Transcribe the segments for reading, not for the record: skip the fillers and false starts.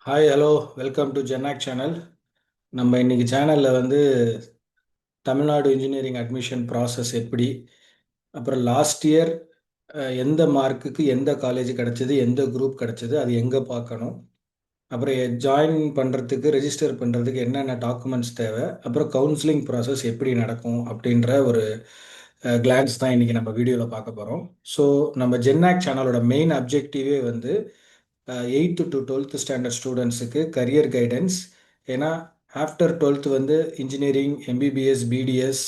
Hi hello, welcome to ஜென்னாக் channel. நம்ம இன்னைக்கு சேனலில் தமிழ்நாடு இன்ஜினியரிங் அட்மிஷன் ப்ராசஸ் எப்படி, அப்புறம் லாஸ்ட் இயர் எந்த மார்க்குக்கு எந்த காலேஜ் கிடச்சிது, எந்த குரூப் கிடச்சிது, அது எங்கே பார்க்கணும், அப்புறம் ஜாயின் பண்ணுறதுக்கு ரெஜிஸ்டர் பண்ணுறதுக்கு என்னென்ன டாக்குமெண்ட்ஸ் தேவை, அப்புறம் கவுன்சிலிங் ப்ராசஸ் எப்படி நடக்கும் அப்படின்ற ஒரு கிளான்ஸ் தான் இன்றைக்கி நம்ம வீடியோவில் பார்க்க போகிறோம். ஸோ நம்ம ஜென்னாக் சேனலோட மெயின் அப்ஜெக்டிவே 8th டு 12th ஸ்டாண்டர்ட் ஸ்டூடெண்ட்ஸுக்கு கரியர் கைடன்ஸ். ஏன்னா after 12th engineering, MBBS, BDS,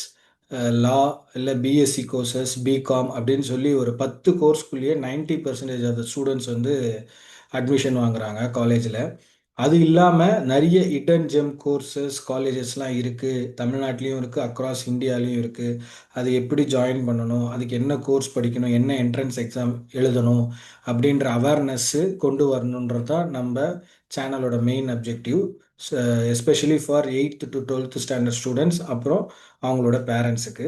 law இல்லை பிஎஸ்சி கோர்சஸ், பிகாம் அப்படின்னு சொல்லி ஒரு 10 கோர்ஸ்குள்ளேயே 90% ஆஃப் த ஸ்டூடெண்ட்ஸ் அட்மிஷன் வாங்குறாங்க காலேஜில். அது இல்லாமல் நிறைய இடன் ஜெம் கோர்சஸ் காலேஜஸ்லாம் இருக்குது, தமிழ்நாட்டிலையும் இருக்குது, அக்ராஸ் இந்தியாலையும் இருக்குது. அது எப்படி ஜாயின் பண்ணணும், அதுக்கு என்ன கோர்ஸ் படிக்கணும், என்ன என்ட்ரன்ஸ் எக்ஸாம் எழுதணும் அப்படின்ற அவேர்னஸ்ஸு கொண்டு வரணுன்றது தான் நம்ம சேனலோட main objective. Especially for 8th to 12th standard students, அப்புறம் அவங்களோட பேரண்ட்ஸுக்கு.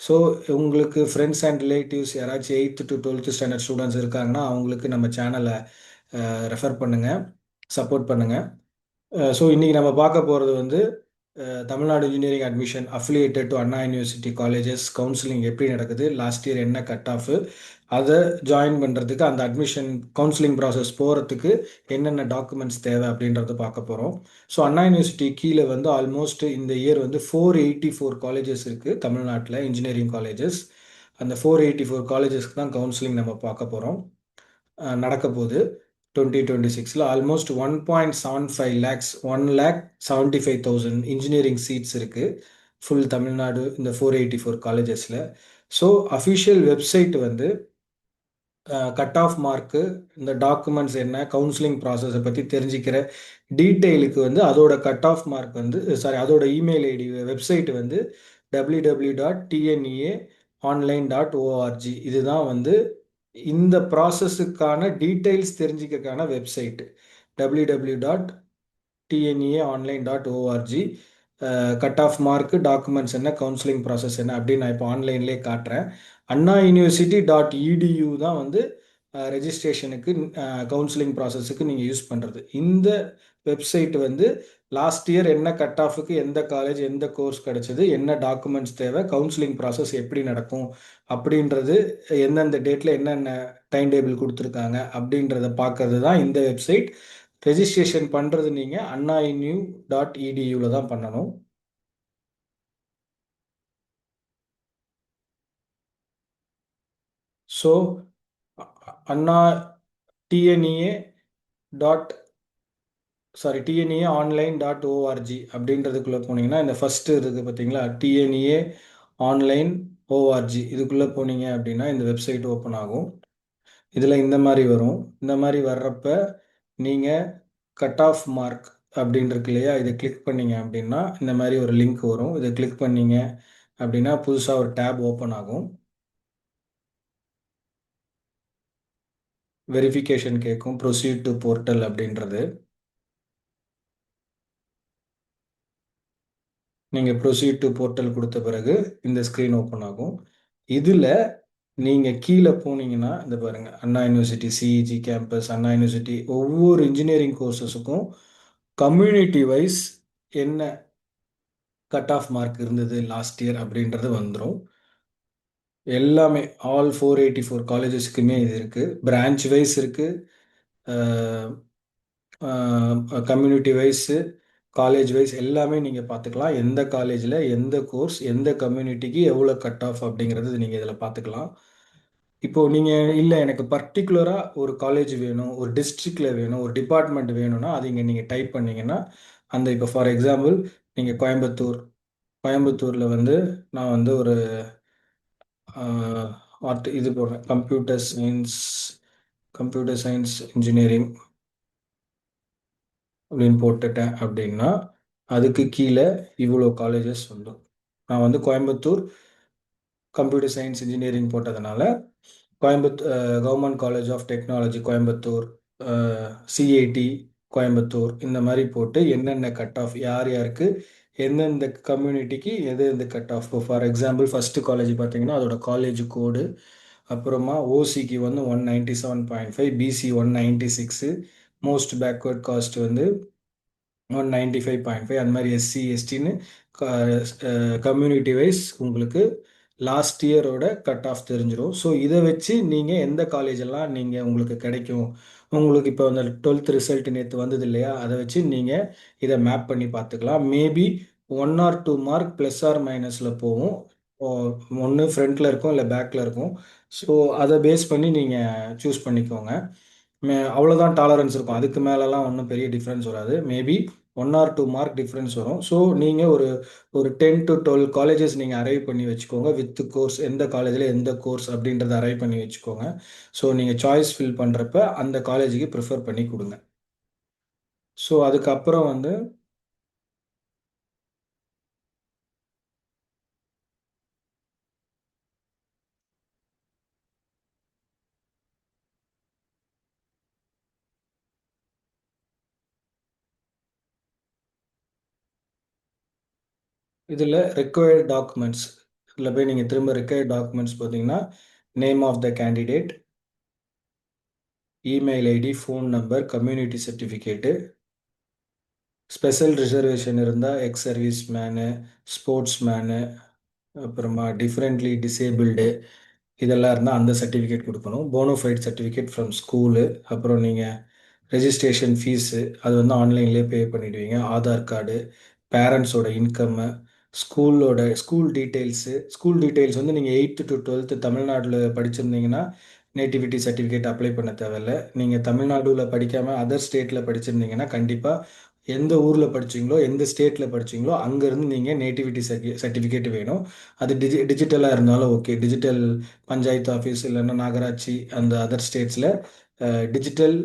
ஸோ உங்களுக்கு ஃப்ரெண்ட்ஸ் அண்ட் ரிலேட்டிவ்ஸ் யாராச்சும் 8th to 12th standard students இருக்காங்கன்னா அவங்களுக்கு நம்ம சேனலை ரெஃபர் பண்ணுங்கள், சப்போர்ட் பண்ணுங்கள். ஸோ இன்றைக்கி நம்ம பார்க்க போகிறது Tamil Nadu engineering admission affiliated to Anna university colleges counselling எப்படி நடக்குது, லாஸ்ட் இயர் என்ன கட் ஆஃப், அதை ஜாயின் பண்ணுறதுக்கு அந்த அட்மிஷன் கவுன்சிலிங் ப்ராசஸ் போகிறதுக்கு என்னென்ன டாக்குமெண்ட்ஸ் தேவை அப்படின்றத பார்க்க போகிறோம். ஸோ அண்ணா யூனிவர்சிட்டி கீழே ஆல்மோஸ்ட் இந்த இயர் 484 காலேஜஸ் இருக்குது தமிழ்நாட்டில், இன்ஜினியரிங் காலேஜஸ். அந்த 484 காலேஜஸ்க்கு தான் கவுன்சிலிங் நம்ம பார்க்க போகிறோம். நடக்க போகுது 2026 ஆல்மோஸ்ட் 1.75 லேக்ஸ், 1,75,000 இன்ஜினியரிங் சீட்ஸ் இருக்குது ஃபுல் தமிழ்நாடு இந்த 484 காலேஜஸில். So official website cut off mark, இந்த டாக்குமெண்ட்ஸ் என்ன, கவுன்சிலிங் ப்ராசஸை பற்றி தெரிஞ்சுக்கிற டீட்டெயிலுக்கு அதோட கட் ஆஃப் மார்க் அதோட இமெயில் ஐடி வெப்சைட் www.tneaonline.org. இதுதான் இந்த ப்ராசஸுக்கான டீட்டெயில்ஸ் தெரிஞ்சுக்கிறதுக்கான website www.tneaonline.org. Cut off mark, documents என்ன, கவுன்சிலிங் ப்ராசஸ் என்ன அப்படின்னு நான் இப்போ ஆன்லைன்லேயே காட்டுறேன். அண்ணா யூனிவர்சிட்டி .edu தான் ரெஜிஸ்ட்ரேஷனுக்கு, கவுன்சிலிங் ப்ராசஸுக்கு நீங்கள் யூஸ் பண்ணுறது. இந்த வெப்சைட் லாஸ்ட் இயர் என்ன கட் ஆஃபுக்கு எந்த காலேஜ் எந்த கோர்ஸ் கிடச்சிது, என்ன டாக்குமெண்ட்ஸ் தேவை, கவுன்சிலிங் ப்ராசஸ் எப்படி நடக்கும் அப்படின்றது, எந்தெந்த டேட்டில் என்னென்ன டைம் டேபிள் கொடுத்துருக்காங்க அப்படின்றத பார்க்கறது தான் இந்த வெப்சைட். ரெஜிஸ்ட்ரேஷன் பண்ணுறது நீங்கள் annainu.edu தான் பண்ணணும். ஸோ அண்ணா டிஎன்இஏ TNEA.org அப்படின்றதுக்குள்ளே போனீங்கன்னா இந்த ஃபஸ்ட்டு இருக்குது பார்த்தீங்களா, TNEA ஆன்லைன் ORG, இதுக்குள்ளே போனீங்க அப்படின்னா இந்த வெப்சைட் ஓப்பன் ஆகும். இதில் இந்த மாதிரி வரும். இந்த மாதிரி வர்றப்ப நீங்கள் கட் ஆஃப் மார்க் அப்படின்னு இருக்கு இல்லையா, இதை கிளிக் பண்ணீங்க அப்படின்னா இந்த மாதிரி ஒரு லிங்க் வரும். இதை கிளிக் பண்ணீங்க அப்படின்னா புதுசாக ஒரு டேப் ஓப்பன் ஆகும். வெரிஃபிகேஷன் கேட்கும், ப்ரொசீட் டு போர்ட்டல் அப்படின்றது. நீங்கள் ப்ரொசீட் டு போர்ட்டல் கொடுத்த பிறகு இந்த ஸ்க்ரீன் ஓப்பன் ஆகும். இதில் நீங்கள் கீழே போனீங்கன்னா இந்த பாருங்கள், அண்ணா யூனிவர்சிட்டி சிஇஜி கேம்பஸ், அண்ணா யூனிவர்சிட்டி, ஒவ்வொரு இன்ஜினியரிங் கோர்சஸுக்கும் கம்யூனிட்டி வைஸ் என்ன கட் ஆஃப் மார்க் இருந்தது லாஸ்ட் இயர் அப்படின்றது வந்துடும். எல்லாமே ஆல் 484 காலேஜஸ்க்குமே இது இருக்குது. பிரான்ச் வைஸ் இருக்குது, கம்யூனிட்டி வைஸு, காலேஜ் வைஸ் எல்லாமே நீங்கள் பார்த்துக்கலாம். எந்த காலேஜில் எந்த கோர்ஸ் எந்த கம்யூனிட்டிக்கு எவ்வளோ கட் ஆஃப் அப்படிங்கிறது நீங்கள் இதில் பார்த்துக்கலாம். இப்போது நீங்கள் இல்லை எனக்கு பர்டிகுலராக ஒரு காலேஜ் வேணும், ஒரு டிஸ்ட்ரிக்டில் வேணும், ஒரு டிபார்ட்மெண்ட் வேணும்னா அது இங்கே நீங்கள் டைப் பண்ணிங்கன்னா அந்த, இப்போ ஃபார் எக்ஸாம்பிள் நீங்கள் கோயம்புத்தூரில் நான் ஒரு இது போடுறேன், கம்ப்யூட்டர் சயின்ஸ் இன்ஜினியரிங் அப்படின்னு போட்டுட்டேன் அப்படின்னா அதுக்கு கீழே இவ்வளோ காலேஜஸ் நான் கோயம்புத்தூர் கம்ப்யூட்டர் சயின்ஸ் இன்ஜினியரிங் போட்டதுனால government college of technology Coimbatore, CIT Coimbatore, இந்த மாதிரி போட்டு என்னென்ன கட் ஆஃப், யார் யாருக்கு எந்தெந்த கம்யூனிட்டிக்கு எது எந்த cut off. For example first college பார்த்தீங்கன்னா அதோட காலேஜ் கோடு, அப்புறமா ஓசிக்கு 197.5, பிசி 196, மோஸ்ட் பேக்வர்ட் காஸ்ட் வந்து 195.5. அந்த மாதிரி எஸ்சி எஸ்டின்னு கம்யூனிட்டி வைஸ் உங்களுக்கு லாஸ்ட் இயரோட கட் ஆஃப் தெரிஞ்சிடும். ஸோ இதை வச்சு நீங்கள் எந்த காலேஜ் எல்லாம் நீங்கள் உங்களுக்கு கிடைக்கும், உங்களுக்கு இப்போ அந்த 12th ரிசல்ட் நேற்று வந்தது இல்லையா, அதை வச்சு நீங்கள் இதை மேப் பண்ணி பார்த்துக்கலாம். Maybe 1 or 2 mark plus or மைனஸில் போகும். ஒன்று ஃப்ரண்ட்டில் இருக்கும் இல்லை பேக்கில் இருக்கும். ஸோ அதை பேஸ் பண்ணி நீங்கள் சூஸ் பண்ணிக்கோங்க. அவ்வளோதான் டாலரன்ஸ் இருக்கும். அதுக்கு மேலெலாம் ஒன்றும் பெரிய டிஃப்ரென்ஸ் வராது. மேபி 1 or 2 மார்க் டிஃப்ரென்ஸ் வரும். ஸோ நீங்கள் ஒரு 10 to 12 காலேஜஸ் நீங்கள் அரைவ் பண்ணி வச்சுக்கோங்க. வித் கோர்ஸ் எந்த காலேஜில் எந்த கோர்ஸ் அப்படின்றத அரைவ் பண்ணி வச்சுக்கோங்க. ஸோ நீங்கள் சாய்ஸ் ஃபில் பண்ணுறப்ப அந்த காலேஜுக்கு ப்ரிஃபர் பண்ணி கொடுங்க. ஸோ அதுக்கப்புறம் வந்து இதில் ரெக்வயர்ட் டாக்குமெண்ட்ஸ் இதில் போய் நீங்கள் திரும்ப ரெக்வயர்ட் டாக்குமெண்ட்ஸ் பார்த்தீங்கன்னா, name of the candidate, email ID, phone number, community certificate, special reservation இருந்தால் ex service man, sports man, அப்புறமா டிஃப்ரெண்ட்லி டிசேபிள்டு இதெல்லாம் இருந்தால் அந்த சர்டிஃபிகேட் கொடுக்கணும். போனோஃபைட் சர்டிஃபிகேட் ஃப்ரம் ஸ்கூலு, அப்புறம் நீங்கள் ரெஜிஸ்ட்ரேஷன் ஃபீஸு அது வந்து ஆன்லைன்லேயே பே பண்ணிடுவீங்க. ஆதார் கார்டு, பேரண்ட்ஸோட இன்கம்மு, ஸ்கூல் டீட்டெயில்ஸ் வந்து நீங்கள் 8th to 12th தமிழ்நாட்டில் படிச்சிருந்தீங்கன்னா நேட்டிவிட்டி சர்டிஃபிகேட் அப்ளை பண்ண தேவையில்ல. நீங்கள் தமிழ்நாடுல படிக்காமல் அதர் ஸ்டேட்டில் படிச்சிருந்தீங்கன்னா கண்டிப்பாக எந்த ஊரில் படிச்சீங்களோ எந்த ஸ்டேட்டில் படிச்சீங்களோ அங்கேருந்து நீங்கள் நேட்டிவிட்டி சர்டிஃபிகேட் வேணும். அது டிஜிட்டலாக இருந்தாலும் ஓகே. டிஜிட்டல் பஞ்சாயத்து ஆஃபீஸ் இல்லைன்னா நகராட்சி அந்த அதர் ஸ்டேட்ஸில் டிஜிட்டல்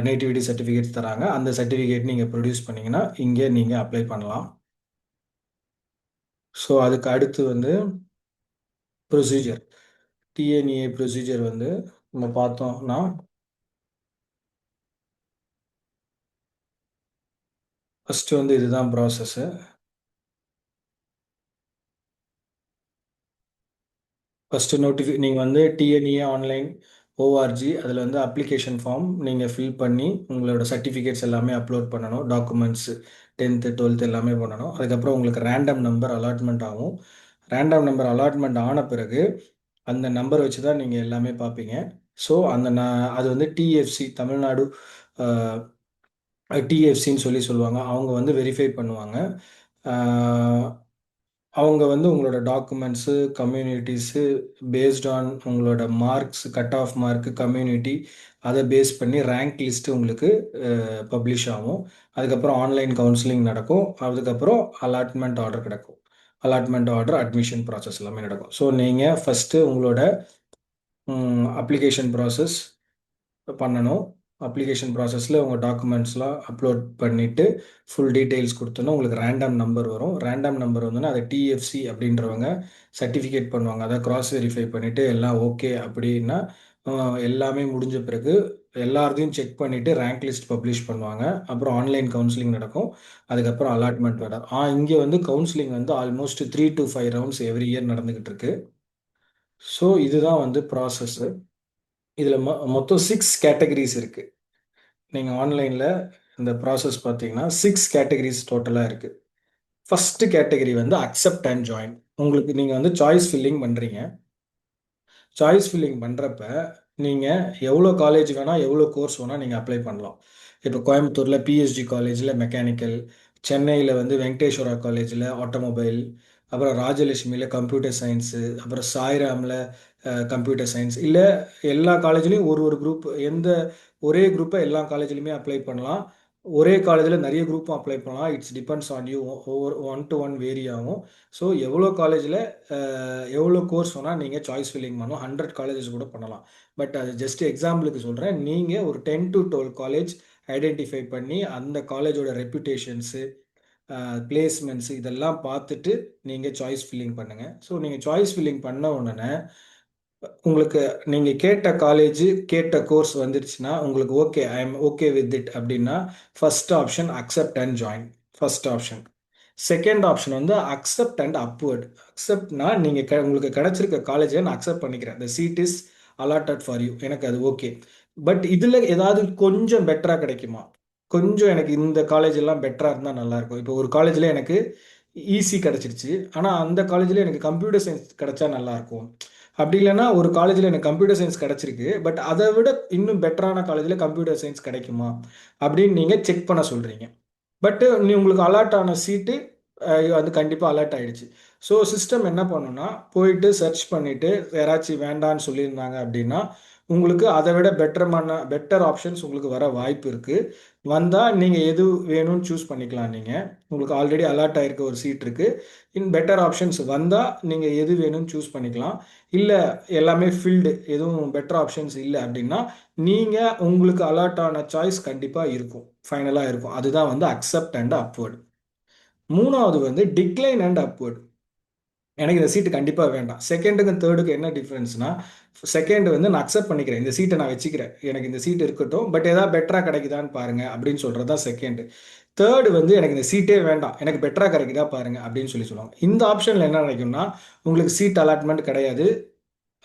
நேட்டிவிட்டி சர்டிஃபிகேட்ஸ் தராங்க. அந்த சர்டிஃபிகேட் நீங்கள் ப்ரொடியூஸ் பண்ணிங்கன்னா இங்கே நீங்கள் அப்ளை பண்ணலாம். ஸோ அதுக்கு அடுத்து வந்து ப்ரொசீஜர், டிஎன்ஏ ப்ரொசீஜர் வந்து நம்ம பார்த்தோம்னா, ஃபஸ்ட்டு வந்து இதுதான் ப்ராசஸ்ஸு. ஃபஸ்ட்டு நீங்கள் வந்து டிஎன்இஏ ஆன்லைன் ஓஆர்ஜி அதில் வந்து அப்ளிகேஷன் ஃபார்ம் நீங்கள் ஃபில் பண்ணி உங்களோட சர்டிஃபிகேட்ஸ் எல்லாமே அப்லோட் பண்ணணும். டாக்குமெண்ட்ஸு 10th 12th எல்லாமே பண்ணணும். அதுக்கப்புறம் உங்களுக்கு ரேண்டம் நம்பர் அலாட்மெண்ட் ஆகும். ரேண்டம் நம்பர் அலாட்மெண்ட் ஆன பிறகு அந்த நம்பர் வச்சு தான் நீங்கள் எல்லாமே பார்ப்பீங்க. ஸோ அது வந்து டிஎஃப்சி தமிழ்நாடு டிஎஃப்சின்னு சொல்லுவாங்க. அவங்க வந்து வெரிஃபை பண்ணுவாங்க. அவங்க வந்து உங்களோட டாக்குமெண்ட்ஸு கம்யூனிட்டிஸு பேஸ்ட் ஆன் உங்களோட marks cut off mark community அதை பேஸ் பண்ணி ரேங்க் லிஸ்ட்டு உங்களுக்கு பப்ளிஷ் ஆகும். அதுக்கப்புறம் ஆன்லைன் கவுன்சிலிங் நடக்கும். அதுக்கப்புறம் அலாட்மெண்ட் ஆர்டர் கிடக்கும். அலாட்மெண்ட் ஆர்டர் அட்மிஷன் ப்ராசஸ் எல்லாமே நடக்கும். ஸோ நீங்கள் ஃபஸ்ட்டு உங்களோட அப்ளிகேஷன் ப்ராசஸ் பண்ணணும். அப்ளிகேஷன் ப்ராசஸில் உங்கள் டாக்குமெண்ட்ஸ்லாம் அப்லோட் பண்ணிவிட்டு ஃபுல் டீட்டெயில்ஸ் கொடுத்தோன்னா உங்களுக்கு ரேண்டம் நம்பர் வரும். ரேண்டம் நம்பர் வந்தோன்னா அதை டிஎஃப்சி அப்படின்றவங்க சர்டிஃபிகேட் பண்ணுவாங்க. அதை க்ராஸ் வெரிஃபை பண்ணிவிட்டு எல்லாம் ஓகே அப்படின்னா எல்லாமே முடிஞ்ச பிறகு எல்லாத்தையும் செக் பண்ணிவிட்டு ரேங்க் லிஸ்ட் பப்ளிஷ் பண்ணுவாங்க. அப்புறம் ஆன்லைன் கவுன்சிலிங் நடக்கும். அதுக்கப்புறம் அலாட்மெண்ட் வரும். இங்கே வந்து கவுன்சிலிங் வந்து almost 3 to 5 rounds every year நடந்துக்கிட்டு இருக்கு. ஸோ இதுதான் வந்து ப்ராசஸ்ஸு. இதில் மொத்தம் 6 கேட்டகரிஸ் இருக்குது. நீங்கள் ஆன்லைனில் இந்த ப்ராசஸ் பார்த்தீங்கன்னா 6 கேட்டகரிஸ் டோட்டலாக இருக்குது. ஃபஸ்ட்டு கேட்டகரி வந்து அக்செப்ட் அண்ட் ஜாயின். உங்களுக்கு நீங்கள் வந்து சாய்ஸ் ஃபில்லிங் பண்ணுறீங்க. சாய்ஸ் ஃபில்லிங் பண்ணுறப்ப நீங்கள் எவ்வளோ காலேஜ் வேணால் எவ்வளோ கோர்ஸ் வேணால் நீங்கள் அப்ளை பண்ணலாம். இப்போ கோயம்புத்தூரில் பிஎஸ்ஜி காலேஜில் மெக்கானிக்கல், சென்னையில் வந்து வெங்கடேஸ்வரா காலேஜில் ஆட்டோமொபைல், அப்புறம் ராஜலட்சுமியில் கம்ப்யூட்டர் சயின்ஸு, அப்புறம் சாய்ராமில் கம்ப்யூட்டர் சயின்ஸ், இல்லை எல்லா காலேஜ்லேயும் ஒரு குரூப் ஒரே குரூப்பை எல்லா காலேஜ்லையுமே அப்ளை பண்ணலாம். ஒரே காலேஜில் நிறைய குரூப்பும் அப்ளை பண்ணலாம். It's depends on you. ஒவ்வொரு 1 to 1 வேரி ஆகும். ஸோ எவ்வளோ காலேஜில் எவ்வளோ கோர்ஸ் வேணால் நீங்கள் சாய்ஸ் ஃபில்லிங் பண்ணலாம். 100 காலேஜஸ் கூட பண்ணலாம். பட் அது ஜஸ்ட் எக்ஸாம்பிளுக்கு சொல்கிறேன். நீங்கள் ஒரு 10 to 12 காலேஜ் ஐடென்டிஃபை பண்ணி அந்த காலேஜோட ரெப்யூட்டேஷன்ஸு பிளேஸ்மெண்ட்ஸு இதெல்லாம் பார்த்துட்டு நீங்கள் சாய்ஸ் ஃபில்லிங் பண்ணுங்கள். ஸோ நீங்கள் சாய்ஸ் ஃபில்லிங் பண்ண உடனே உங்களுக்கு நீங்கள் கேட்ட காலேஜ் கேட்ட கோர்ஸ் வந்துருச்சுன்னா உங்களுக்கு okay I am okay with it அப்படின்னா first option accept and join. First option. Second option வந்து அக்செப்ட் அண்ட் அப்வர்ட். அக்செப்ட்னா நீங்கள் உங்களுக்கு கிடைச்சிருக்க காலேஜை நான் அக்செப்ட் பண்ணிக்கிறேன். The seat is allotted for you. எனக்கு அது ஓகே. பட் இதுல ஏதாவது கொஞ்சம் பெட்டரா கிடைக்குமா? கொஞ்சம் எனக்கு இந்த காலேஜ் எல்லாம் பெட்டரா இருந்தா நல்லா இருக்கும். இப்போ ஒரு காலேஜ்ல எனக்கு ஈசி கிடைச்சிருச்சு. ஆனா அந்த காலேஜ்ல எனக்கு கம்ப்யூட்டர் சயின்ஸ் கிடைச்சா நல்லா இருக்கும். அப்படி இல்லைன்னா ஒரு காலேஜ்ல எனக்கு கம்ப்யூட்டர் சயின்ஸ் கிடைச்சிருக்கு. பட் அதை விட இன்னும் பெட்டரான காலேஜ்ல கம்ப்யூட்டர் சயின்ஸ் கிடைக்குமா அப்படின்னு நீங்க செக் பண்ண சொல்றீங்க. பட் நீ உங்களுக்கு அலாட் ஆன சீட்டு அது கண்டிப்பாக அலர்ட் ஆயிடுச்சு. ஸோ சிஸ்டம் என்ன பண்ணுன்னா போயிட்டு சர்ச் பண்ணிட்டு யாராச்சும் வேண்டான்னு சொல்லியிருந்தாங்க அப்படின்னா உங்களுக்கு அதை விட பெட்டர் ஆப்ஷன்ஸ் உங்களுக்கு வர வாய்ப்பு இருக்கு. வந்தால் நீங்கள் எது வேணும்னு சூஸ் பண்ணிக்கலாம். நீங்கள் உங்களுக்கு ஆல்ரெடி அலாட் ஆயிருக்க ஒரு சீட் இருக்கு. பெட்டர் ஆப்ஷன்ஸ் வந்தால் நீங்கள் எது வேணும்னு சூஸ் பண்ணிக்கலாம். இல்லை எல்லாமே ஃபில்டு எதுவும் பெட்டர் ஆப்ஷன்ஸ் இல்லை அப்படின்னா நீங்கள் உங்களுக்கு அலாட் ஆன சாய்ஸ் கண்டிப்பாக இருக்கும், ஃபைனலாக இருக்கும். அதுதான் வந்து அக்செப்ட் அண்ட் அப்வர்ட். மூணாவது வந்து டிக்ளைன் அண்ட் அப்வர்ட். எனக்கு இந்த சீட்டு கண்டிப்பாக வேண்டாம். செகண்டுக்கும் தேர்டுக்கு என்ன டிஃப்ரென்ஸ்னா, செகண்ட் வந்து நான் அக்செப்ட் பண்ணிக்கிறேன், இந்த சீட்டை நான் வச்சுக்கிறேன், எனக்கு இந்த சீட் இருக்கட்டும், பட் ஏதாவது பெட்டராக கிடைக்குதான்னு பாருங்க அப்படின்னு சொல்கிறது தான் செகண்ட். தேர்டு வந்து எனக்கு இந்த சீட்டே வேண்டாம், எனக்கு பெட்டராக கிடைக்குதா பாருங்க அப்படின்னு சொல்லுவாங்க. இந்த ஆப்ஷனில் என்ன நினைக்கும்னா உங்களுக்கு சீட் அலாட்மெண்ட் கிடையாது,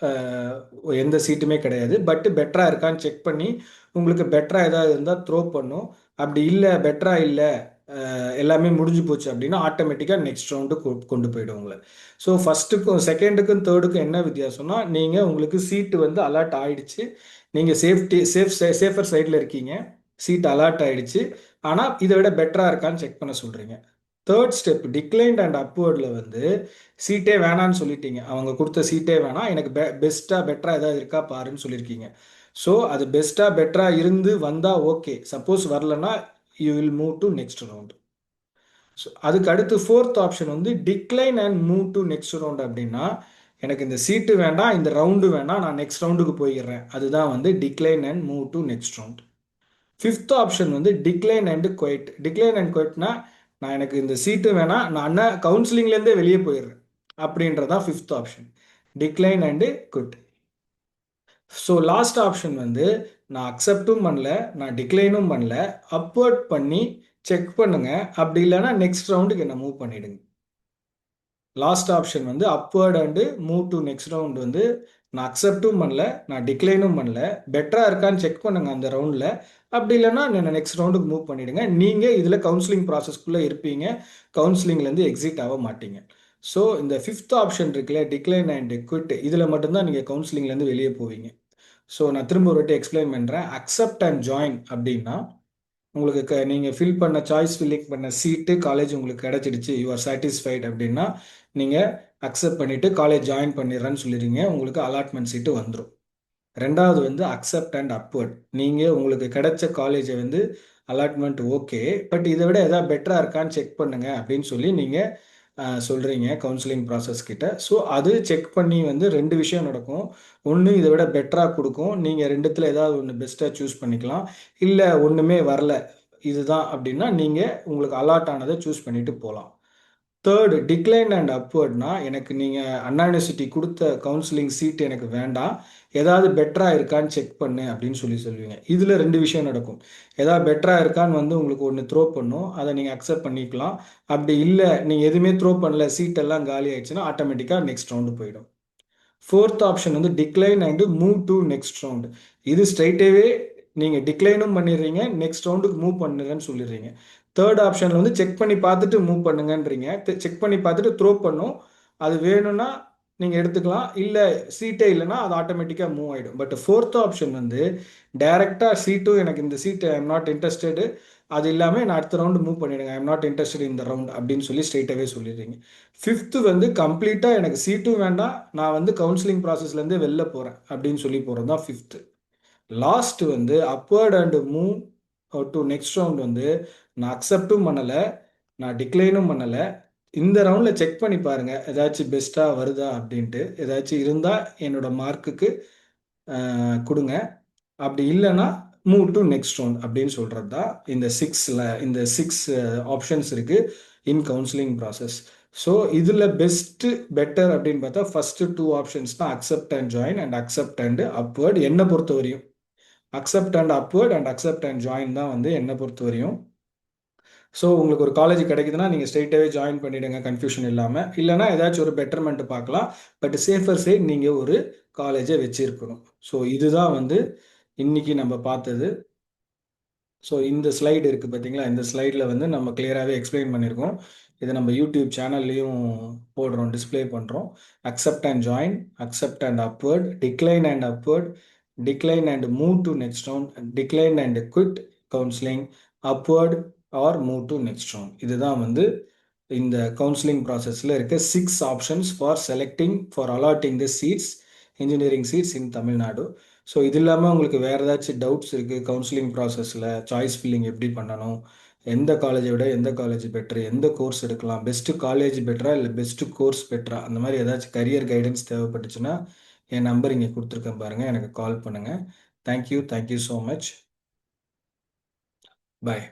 அஹ், எந்த சீட்டுமே கிடையாது. பட் பெட்டராக இருக்கான்னு செக் பண்ணி உங்களுக்கு பெட்டராக ஏதாவது இருந்தால் த்ரோ பண்ணும். அப்படி இல்லை பெட்டராக இல்லை, எல்லாமே முடிஞ்சு போச்சு அப்படின்னா ஆட்டோமேட்டிக்காக நெக்ஸ்ட் ரவுண்டு கொண்டு போயிடும் உங்களை. ஸோ ஃபஸ்ட்டுக்கும் செகண்டுக்கும் தேர்டுக்கும் என்ன வித்தியாசம்னா நீங்கள் உங்களுக்கு சீட்டு வந்து அலாட் ஆயிடுச்சு, நீங்கள் சேஃபர் சைடில் இருக்கீங்க, சீட் அலாட் ஆயிடுச்சு. ஆனால் இதை விட பெட்டராக இருக்கான்னு செக் பண்ண சொல்கிறீங்க. தேர்ட் ஸ்டெப் டிக்ளைன்ட் அண்ட் அப்வர்டில் வந்து சீட்டே வேணான்னு சொல்லிட்டீங்க, அவங்க கொடுத்த சீட்டே வேணாம், எனக்கு பெஸ்ட்டாக பெட்டராக ஏதாவது இருக்கா பாருன்னு சொல்லியிருக்கீங்க. ஸோ அது பெஸ்ட்டாக பெட்டராக இருந்து வந்தால் ஓகே, சப்போஸ் வரலன்னா you will move to next round. So அதுக்கு அடுத்து ஃபோர்த் ஆப்ஷன் வந்து decline and move to next round. அப்படின்னா எனக்கு இந்த சீட்டு வேண்டாம், இந்த ரவுண்டு வேண்டாம், நான் நெக்ஸ்ட் ரவுண்டுக்கு போயிடுறேன், அதுதான் வந்து decline and move to next round. Fifth option வந்து decline and quit. Decline and குவைட்னா நான் எனக்கு இந்த சீட்டு வேணாம், நான் அண்ணா கவுன்சிலிங்லேருந்தே வெளியே போயிடுறேன் அப்படின்றதான் fifth option, decline and quit. So last option வந்து நான் அக்செப்டும் பண்ணல, நான் டிக்ளைனும் பண்ணல, அப்வர்ட் பண்ணி செக் பண்ணுங்க, அப்படி இல்லைன்னா நெக்ஸ்ட் ரவுண்டுக்கு என்ன மூவ் பண்ணிடுங்க. லாஸ்ட் ஆப்ஷன் வந்து upward and move to next round வந்து நான் அக்செப்டும் பண்ணல, நான் டிக்ளைனும் பண்ணல, பெட்டராக இருக்கான்னு செக் பண்ணுங்க அந்த ரவுண்டில், அப்படி இல்லைன்னா நான் நெக்ஸ்ட் ரவுண்டுக்கு மூவ் பண்ணிடுங்க. நீங்கள் இதில் கவுன்சிலிங் ப்ராசஸ்க்குள்ளே இருப்பீங்க, கவுன்சிலிங்லேருந்து எக்ஸிட் ஆக மாட்டீங்க. ஸோ இந்த ஃபிஃப்த் ஆப்ஷன் இருக்குல்ல, டிக்ளைன் அண்ட் குவிட், இதில் மட்டும்தான் நீங்கள் கவுன்சிலிங்லேருந்து வெளியே போவீங்க. ஸோ நான் திரும்ப ஒரு வாட்டி எக்ஸ்பிளைன் பண்ணுறேன். அக்செப்ட் அண்ட் ஜாயின் அப்படின்னா உங்களுக்கு நீங்கள் ஃபில் பண்ண சாய்ஸ் ஃபில்லிங் பண்ண சீட்டு காலேஜ் உங்களுக்கு கிடைச்சிடுச்சு, யூ ஆர் சாட்டிஸ்ஃபைட் அப்படின்னா நீங்கள் அக்செப்ட் பண்ணிவிட்டு காலேஜ் ஜாயின் பண்ணிடுறேன்னு சொல்லிடுங்க, உங்களுக்கு அலாட்மெண்ட் சீட்டு வந்துடும். ரெண்டாவது வந்து அக்செப்ட் அண்ட் அப்வர்ட். நீங்கள் உங்களுக்கு கிடைச்ச காலேஜை வந்து அலாட்மெண்ட் ஓகே, பட் இதை விட எதாவது பெட்டராக இருக்கான்னு செக் பண்ணுங்க அப்படின்னு சொல்லி நீங்கள் சொல்கிறீங்க கவுன்சிலிங் ப்ராசஸ் கிட்ட. ஸோ அது செக் பண்ணி வந்து ரெண்டு விஷயம் நடக்கும். ஒன்று இதை விட பெட்டராக கொடுக்கும், நீங்கள் ரெண்டுத்தில் ஏதாவது ஒன்று பெஸ்ட்டாக சூஸ் பண்ணிக்கலாம். இல்லை ஒன்றுமே வரல இதுதான் அப்படின்னா நீங்கள் உங்களுக்கு அலாட் ஆனதை சூஸ் பண்ணிட்டு போகலாம். தேர்டு டிக்ளைன் அண்ட் அப்வர்ட்னா எனக்கு நீங்கள் அண்ணா யூனிவர்சிட்டி கொடுத்த கவுன்சிலிங் சீட் எனக்கு வேண்டாம், ஏதாவது பெட்டராக இருக்கான்னு செக் பண்ணு அப்படின்னு சொல்லுவீங்க. இதில் ரெண்டு விஷயம் நடக்கும். ஏதாவது பெட்டராக இருக்கான்னு வந்து உங்களுக்கு ஒன்று த்ரோ பண்ணும், அதை நீங்கள் அக்செப்ட் பண்ணிக்கலாம். அப்படி இல்லை நீங்கள் எதுவுமே த்ரோ பண்ணல, சீட் எல்லாம் காலி ஆயிடுச்சுன்னா ஆட்டோமேட்டிக்காக நெக்ஸ்ட் ரவுண்டு போயிடும். ஃபோர்த் ஆப்ஷன் வந்து decline and move to next round. இது ஸ்ட்ரைட்டாகவே நீங்கள் டிக்ளைனும் பண்ணிடுறீங்க, நெக்ஸ்ட் ரவுண்டுக்கு மூவ் பண்ணுங்கன்னு சொல்லிடுறீங்க. தேர்ட் ஆப்ஷனில் வந்து செக் பண்ணி பார்த்துட்டு மூவ் பண்ணுங்கன்றீங்க. செக் பண்ணி பார்த்துட்டு த்ரோ பண்ணும், அது வேணும்னா நீங்கள் எடுத்துக்கலாம், இல்லை சீட்டே இல்லைன்னா அது ஆட்டோமேட்டிக்காக மூவ் ஆகிடும். பட் ஃபோர்த் ஆப்ஷன் வந்து டைரெக்டாக சீட்டும் எனக்கு இந்த சீட்டு ஐ எம் நாட் இன்ட்ரெஸ்டடு, அது இல்லாமல் நான் அடுத்த ரவுண்டு மூவ் பண்ணிடுங்க, ஐ எம் நாட் இன்ட்ரெஸ்டட் இந்த ரவுண்ட் அப்படின்னு சொல்லி ஸ்ட்ரைட்டாகவே சொல்லிடுறீங்க. ஃபிஃப்த்து வந்து கம்ப்ளீட்டாக எனக்கு சீட்டும் வேண்டாம், நான் வந்து கவுன்சிலிங் ப்ராசஸ்லேருந்து வெளில போகிறேன் அப்படின்னு சொல்லி போகிறது தான் ஃபிஃப்த்து. லாஸ்ட் வந்து upward and move to next round வந்து நான் அக்செப்டும் பண்ணலை, நான் டிக்ளைனும் பண்ணலை, இந்த ரவுண்டில் செக் பண்ணி பாருங்கள் ஏதாச்சும் பெஸ்ட்டாக வருதா அப்படின்ட்டு, ஏதாச்சும் இருந்தால் என்னோட மார்க்குக்கு கொடுங்க, அப்படி இல்லைன்னா மூவ் டு நெக்ஸ்ட் ரவுண்ட் அப்படின்னு சொல்கிறது தான் இந்த சிக்ஸ் ஆப்ஷன்ஸ் இருக்குது இன் கவுன்சிலிங் ப்ராசஸ். ஸோ இதில் பெஸ்ட்டு பெட்டர் அப்படின்னு பார்த்தா ஃபஸ்ட்டு டூ ஆப்ஷன்ஸ் தான், accept and join and accept and upward. என்னை பொறுத்த வரையும் accept and upward and accept and join தான் வந்து என்னை பொறுத்த வரையும். ஸோ உங்களுக்கு ஒரு காலேஜ் கிடைக்குதுன்னா நீங்கள் ஸ்ட்ரைட்டாகவே ஜாயின் பண்ணிவிடுங்க கன்ஃபியூஷன் இல்லாமல், இல்லைனா ஏதாச்சும் ஒரு பெட்டர்மெண்ட்டு பார்க்கலாம். பட் சேஃபர் சைட் நீங்கள் ஒரு காலேஜை வச்சுருக்கணும். ஸோ இதுதான் வந்து இன்னைக்கு நம்ம பார்த்தது. ஸோ இந்த ஸ்லைடு இருக்குது பார்த்தீங்களா, இந்த ஸ்லைடில் வந்து நம்ம கிளியராகவே எக்ஸ்பிளைன் பண்ணியிருக்கோம். இதை நம்ம யூடியூப் சேனல்லையும் போடுறோம், டிஸ்ப்ளே பண்ணுறோம். Accept and join, accept and upward, decline and upward, decline and move to next round, decline and quit counselling, upward or move to next round. இதுதான் வந்து இந்த கவுன்சிலிங் ப்ராசஸில் இருக்க 6 options for selecting for allotting the seats, engineering seats in Tamil Nadu. So இது இல்லாமல் உங்களுக்கு வேறு ஏதாச்சும் டவுட்ஸ் இருக்குது கவுன்சிலிங் ப்ராசஸில், சாய்ஸ் ஃபில்லிங் எப்படி பண்ணணும், எந்த காலேஜை விட எந்த காலேஜ் பெட்ரு, எந்த கோர்ஸ் எடுக்கலாம், பெஸ்ட்டு காலேஜ் பெட்டரா இல்லை பெஸ்ட்டு கோர்ஸ் பெட்டரா, அந்த மாதிரி ஏதாச்சும் கரியர் கைடன்ஸ் தேவைப்பட்டுச்சுன்னா என் நம்பர் இங்கே கொடுத்துருக்கேன் பாருங்கள், எனக்கு கால் பண்ணுங்கள். Thank you so much. பாய்.